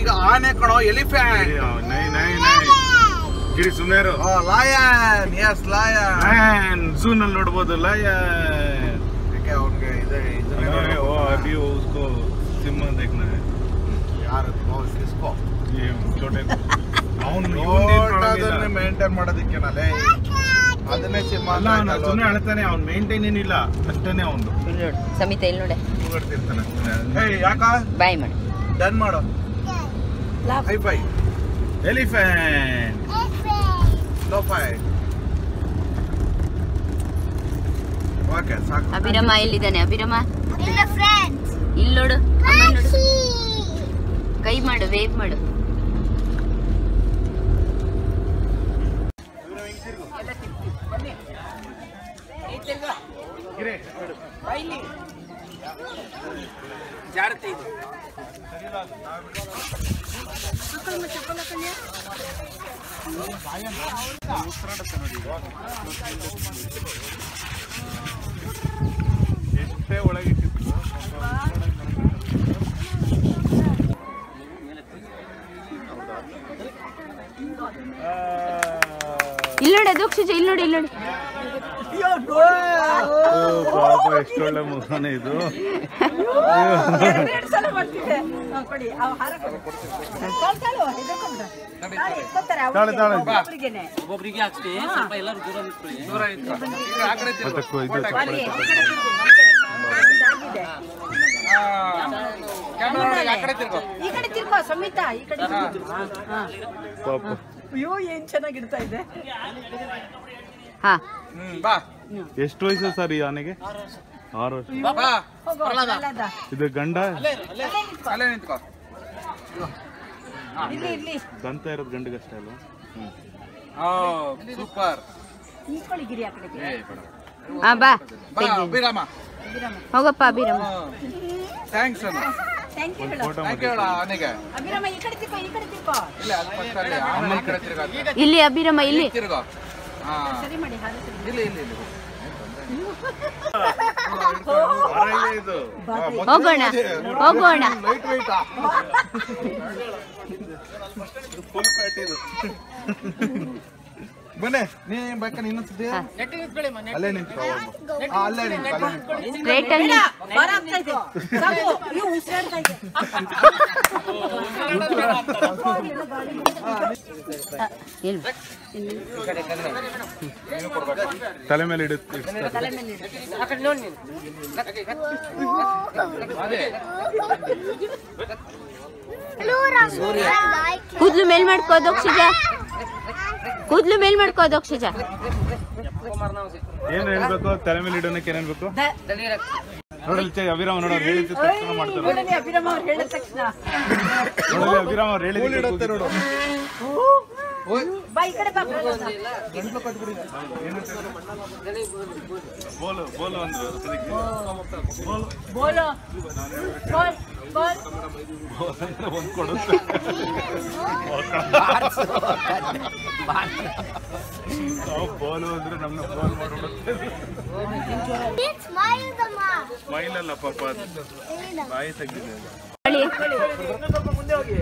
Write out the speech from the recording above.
ಈಗ ಆನೆ ಕಣೋ ಎಲಿಫೆಂಟ್ ಗಿರಿ ಸುನೇರು ಲಯನ್ ಎಸ್ ಲಯನ್ ಝೂ ನಲ್ಲಿ ನೋಡ್ಬೋದು ಲಯನ್ ಅವನಿಗೆ ಇದೆ ओ अभी उसको सिम्मा देखना है यार किसको ये छोटे ಅವನು ಮೇಂಟೈನ್ ಮಾಡೋದಕ್ಕೇನಲ್ಲ ಅದನ್ನೇ ಸಿಂಹ ಅಲ್ಲ ಸುಮ್ಮನೆ ಅಳ್ತಾನೆ ಅವ್ನು ಮೇಂಟೈನ್ ಏನಿಲ್ಲ ಅಷ್ಟೇನೆ ಅವನು ಸಮಿತ ಇಲ್ಲಿ ನೋಡಿ ಕೂಗಾಡ್ತಿರ್ತಾನೆ ಯಾಕ ಬಾಯ್ ಮಾಡಿ ಡನ್ ಮಾಡು high five elephant slow five okay ಸಾಕು ಅಭಿರಮ ಎಲ್ಲಿದ್ದಾನೆ ಅಭಿರಮ ಇಲ್ಲ ಫ್ರೆಂಡ್ಸ್ ಇಲ್ಲಿ ನೋಡು ಅಮ್ಮ ನೋಡು ಕೈ ಮಾಡು ವೇವ್ ಮಾಡು ಎಷ್ಟೇ ಒಳಗಿಟ್ಟಿದ್ರು ಇಲ್ಲಿ ನೋಡಿ ಅದು ಅಕ್ಷಜ ಇಲ್ಲಿ ನೋಡಿ ಇಲ್ಲಿ ನೋಡಿ ಪಾಪ ಎಷ್ಟೊಳ್ಳೆ ಮುಖಾನೆ ಇದು ಒಬ್ಬೊಬ್ರಿಗೆ ಹಾಕ್ತಿ ಸ್ವಲ್ಪ ಎಲ್ಲರೂ ದೂರ ಈ ಕಡೆ ತಿರ್ಗೋ ಸಮಿತಾ ಈ ಕಡೆ ಪಾಪ ಅಯ್ಯೋ ಏನ್ ಚೆನ್ನಾಗಿರ್ತಾ ಇದೆ ಹಾ ಬಾ ಎಷ್ಟು ವಯಸ್ಸು ಸರ್ ಈ ಆನೆಗೆ 6 ವರ್ಷ ಇದು ಗಂಡ ಅಲ್ಲೇ ನಿಂತ್ಕೋ ಇಲ್ಲಿ ದಂತ ಇರೋದು ಗಂಡಗಷ್ಟೇ ಅಲ್ವಾ ಸೂಪರ್ ನಿಂತ್ಕೊಳ್ಳಿ ಗಿರಿ ಆ ಕಡೆಗೆ ಹಾ ಬಾ ಅಭಿರಾಮ ಹೋಗಪ್ಪ ಅಭಿರಮ ಥ್ಯಾಂಕ್ಸ್ ಅಣ್ಣ thank you photo thank you ಅವನಿಗೆ ಅಭಿರಾಮ ಈ ಕಡೆ ತಿರ್ಕೋ ಈ ಕಡೆ ತಿರ್ಕೋ ಇಲ್ಲ ಅದು ಫಸ್ಟ್ ಅಲ್ಲಿ ಆಮೇಲೆ ಈ ಕಡೆ ತಿರ್ಗೋ ಇಲ್ಲಿ ಅಭಿರಮ ಇಲ್ಲಿ ತಿರ್ಗೋ ಹಾ ಸರಿ ಮಾಡಿ ಹಾಗೆ ಸರಿ ಇಲ್ಲಿ ಇಲ್ಲಿ ಇಲ್ಲಿ ಇದು ಹೋಗೋಣ ಹೋಗೋಣ ಲೈಟ್ ವೈಟ್ ಫುಲ್ ಫ್ಯಾಟ್ ಇದು ಬನ್ನಿ ನೀ ಬೇಕಾದ್ರೆ ಇನ್ನೊಂದ್ಸತಿ ಅಲ್ಲೇ ನಿಂತ್ಕೋ ಅಲ್ಲೇ ನಿಂತ್ಕೋ ಸ್ಟ್ರೈಟ್ ಅಲ್ಲಿ ಬರ ಆಗ್ತಾ ಇದೆ ಸಾಕು ಅಯ್ಯೋ ಉಸಿರಾಡ್ತಾ ಇದೆ ಇಲ್ಲಿ ತಲೆ ಮೇಲೆ ಇಡುತ್ತೆ ತಲೆ ಮೇಲೆ ಇಡು. ಕೂದ್ಲು ಮೇಲ್ ಮಾಡ್ಕೋದು ಅಕ್ಷಜ ಕೂದ್ಲು ಮೇಲ್ ಮಾಡ್ಕೋದು ಅಕ್ಷಜ ಏನ್ ಹೇಳ್ಬೇಕು ತಲೆ ಮೇಲೆ ಇಡೋನಕ್ಕೆ ಏನ್ ಹೇಳ್ಬೇಕು ನೋಡಲ್ ಅಭಿರಾಮ ನೋಡೋರು ಹೇಳಿದ ತಕ್ಷಣ ಮಾಡ್ತಾರೆ ನೋಡಲಿ ಅಭಿರಾಮ ಅವ್ರು ಹೇಳಿದ ತಕ್ಷಣ ನೋಡಲಿ ಅಭಿರಾಮ ಅವ್ರು ಹೇಳಿದ ನೋಡು ಬಾ ಈ ಕಡೆ ಬಾ ಬೋಲು ಬೋಲು ಅಂದ್ರು ಅದಕ್ಕೆ ಬೋಲೋ ಬೋಲ್ ಬೋಲ್ ಒಂದ್ ಕೊಡುತ್ತೆ ಬೋಲು ಅಂದ್ರೆ ನಮ್ನ ಬೋಲ್ ಮಾಡ್ಬಿಡುತ್ತೆ ಸ್ಮೈಲ್ ಅಲ್ಲ ಪಾಪ ಅದು ಬಾಯಿ ತೆಗ್ದಿದೆ ಮುಂದೆ ಹೋಗಿ